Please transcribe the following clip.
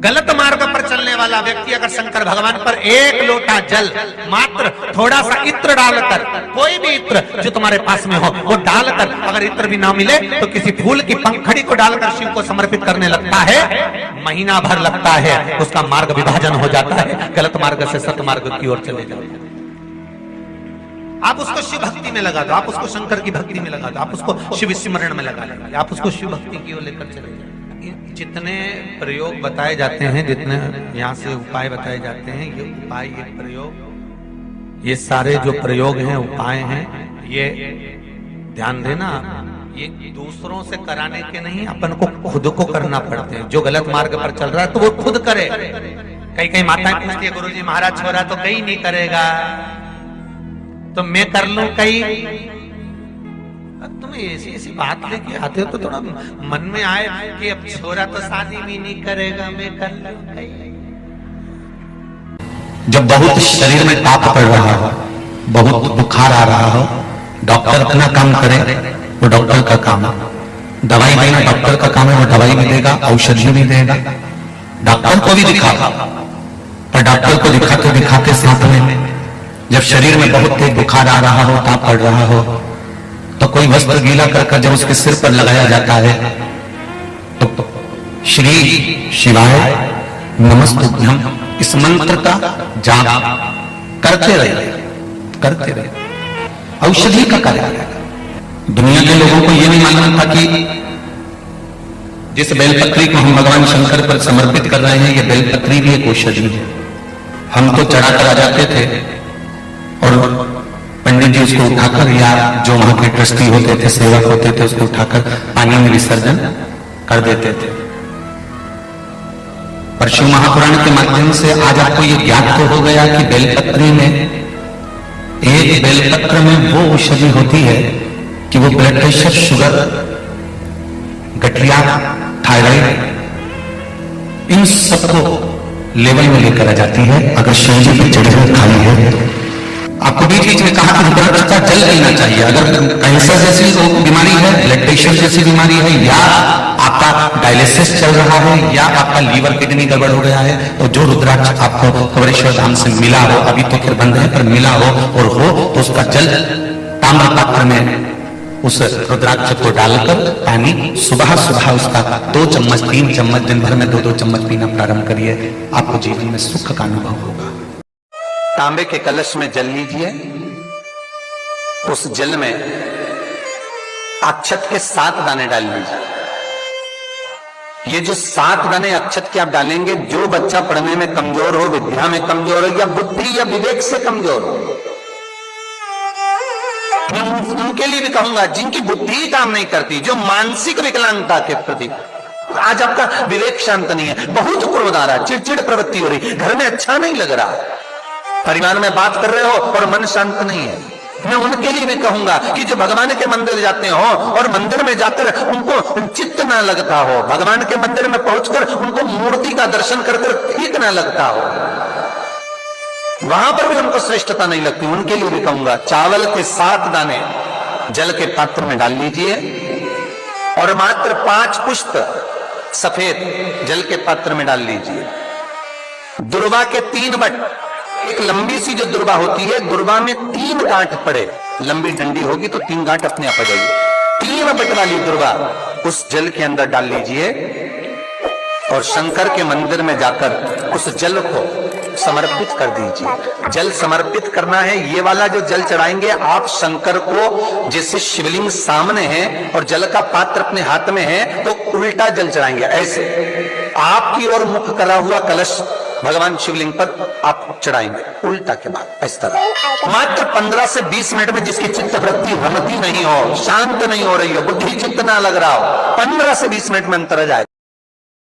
गलत मार्ग पर चलने वाला व्यक्ति अगर शंकर भगवान पर एक लोटा जल, मात्र थोड़ा सा इत्र डालकर, कोई भी इत्र जो तुम्हारे पास में हो वो डालकर, अगर इत्र भी ना मिले तो किसी फूल की पंखड़ी को डालकर शिव को समर्पित करने लगता है, महीना भर लगता है, उसका मार्ग विभाजन हो जाता है, गलत मार्ग से सत मार्ग की ओर चले जाते हैं। आप उसको शिव भक्ति में लगा दो, आप उसको शंकर की भक्ति में लगा दो, आप उसको शिव स्मरण में लगा लो, आप उसको शिव भक्ति की ओर लेकर चले जाओ। जितने प्रयोग बताए जाते हैं, जितने यहाँ से उपाय बताए जाते हैं, ये उपाय, ये प्रयोग, ये सारे जो प्रयोग हैं, उपाय हैं, ये ध्यान देना, ये दूसरों से कराने के नहीं, अपन को खुद को करना पड़ते हैं। जो गलत मार्ग पर चल रहा है तो वो खुद करे। कई कई माताएं पूछती है, गुरुजी महाराज छोरा तो कहीं नहीं करेगा, तो मैं कर लूं कहीं? तुम ऐसी ऐसी बात लेके आते हो तो थोड़ा मन में आए कि अब छोरा तो शादी भी नहीं करेगा, मैं कर लूं कहीं। जब बहुत शरीर में ताप पड़ रहा हो, बहुत बुखार आ रहा हो, डॉक्टर अपना काम करे, वो डॉक्टर का काम है। दवाई देना डॉक्टर का काम है, वो दवाई भी देगा, औषधि भी देगा। डॉक्टर को भी दिखा, पर डॉक्टर को दिखाते दिखाते साथ में जब शरीर में बहुत तेज बुखार आ रहा हो, ताप पड़ रहा हो, तो कोई वस्त्र गीला कर जब उसके सिर पर लगाया जाता है तो श्री शिवाय नमस्तुभ्यं इस मंत्र का जाप करते रहे, औषधि का कार्य है। दुनिया के लोगों को यह नहीं मालूम था कि जिस बेलपत्री को हम भगवान शंकर पर समर्पित कर रहे हैं, यह बेलपत्री भी एक औषधि है। हम तो चढ़ाकर आ जाते थे और पंडित जी उसको उठाकर, या जो वहां के ट्रस्टी होते थे, सेवक होते थे, उसको उठाकर पानी में विसर्जन कर देते थे। पर शिव महापुराण के माध्यम से आज आपको यह ज्ञात तो हो गया कि बेलपत्री में, एक बेलपत्र में वो औषधि होती है कि वो ब्लड प्रेशर, शुगर, गठिया, थायराइड, इन सबको लेवल में लेकर आ जाती है अगर शिव जी की चढ़ी हुई खाली है तो। आपको बीच बीच में कहा कि रुद्राक्ष का जल पीना चाहिए। अगर कैंसर जैसी बीमारी है, ब्लड प्रेशर जैसी बीमारी है, या आपका डायलिसिस चल रहा है, या आपका लीवर किडनी गड़बड़ हो गया है, तो जो रुद्राक्ष आपको कवरेश्वर धाम से मिला हो, अभी तो फिर बंद है, पर मिला हो और हो तो उसका जल ताम्र पात्र में उस रुद्राक्ष को डालकर पानी सुबह सुबह उसका 2 चम्मच 3 चम्मच, दिन भर में 2-2 चम्मच पीना प्रारंभ करिए। आपको जीवन में सुख का अनुभव होगा। तांबे के कलश में जल लीजिए, उस जल में अक्षत के 7 दाने डाल लीजिए। ये जो 7 दाने अक्षत के आप डालेंगे, जो बच्चा पढ़ने में कमजोर हो, विद्या में कमजोर हो, या बुद्धि या विवेक से कमजोर हो, मैं उनके लिए भी कहूंगा जिनकी बुद्धि काम नहीं करती, जो मानसिक विकलांगता के प्रति, आज आपका विवेक शांत नहीं है, बहुत क्रोध आ रहा है, चिड़चिड़ प्रवृत्ति हो रही, घर में अच्छा नहीं लग रहा, परिवार में बात कर रहे हो और मन शांत नहीं है, मैं उनके लिए भी कहूंगा कि जो भगवान के मंदिर जाते हो और मंदिर में जाकर उनको चित्त ना लगता हो, भगवान के मंदिर में पहुंचकर उनको मूर्ति का दर्शन कर ठीक ना लगता हो, वहां पर भी उनको श्रेष्ठता नहीं लगती, उनके लिए भी कहूंगा चावल के 7 दाने जल के पात्र में डाल लीजिए और मात्र 5 पुष्प सफेद जल के पात्र में डाल लीजिए। दुर्वा के 3 बट, एक लंबी सी जो दुर्वा होती है, दुर्वा में 3 गांठ पड़े, लंबी डंडी होगी तो 3 गांठ अपने आप आ जाएगी, 3 बट वाली दुर्वा उस जल के अंदर डाल लीजिए और शंकर के मंदिर में जाकर उस जल को समर्पित कर दीजिए। जल समर्पित करना है, ये वाला जो जल चढ़ाएंगे आप शंकर को, जैसे शिवलिंग सामने है और जल का पात्र अपने हाथ में है, तो उल्टा जल चढ़ाएंगे, ऐसे आपकी ओर मुख करा हुआ कलश भगवान शिवलिंग पर आप चढ़ाएंगे, उल्टा के बाद इस तरह। मात्र 15 से 20 मिनट में जिसकी चित्त वृत्ति रमती नहीं हो, शांत नहीं हो रही हो, बुद्धि चित्त ना लग रहा हो, 15 से 20 मिनट में अंतर आ जाए।